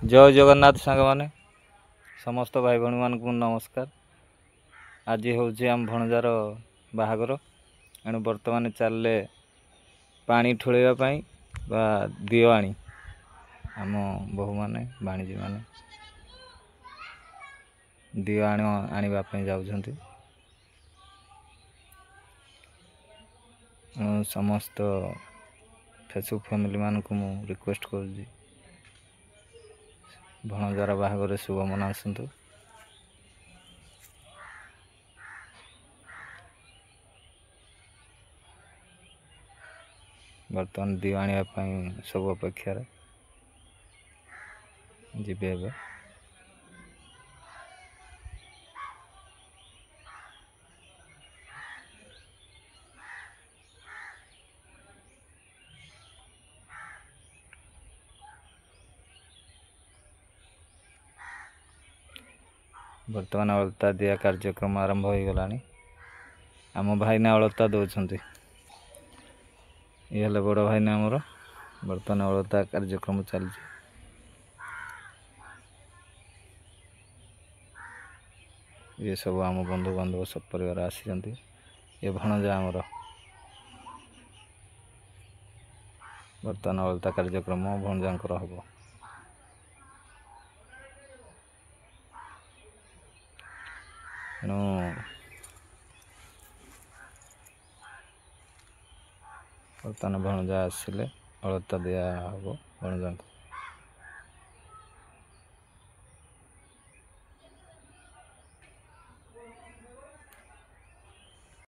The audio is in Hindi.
जय जगन्नाथ सांग माने समस्त भाई भौणी मान नमस्कार। आज हूँ आम भणजार बाहागर एणु बर्तमान चलले पानी ठुलैवाई बा दियो आनी आम बहु माने भाणीजी माने दियो आने जाउछंती। समस्त फेसबुक फैमिली मान को मु रिक्वेस्ट कर भणजार बाहागर शुभ मनासतु। बर्तमान दियो आने सब अपेक्षार जीवे एवं बर्तमान अलता दिया कार्यक्रम आरंभ हो गला। आम भाई ने अलता दौरान ये बड़ भाई ने आमर बर्तमान अलता कार्यक्रम चलती। ये सब आम बंधु बांधव सब परिवार आसी ये भणजा आमर बर्तमान अलता कार्यक्रम भणजांकर हम एणु बर्तमान भणजा आसिले अलता दिया हम भणजा को।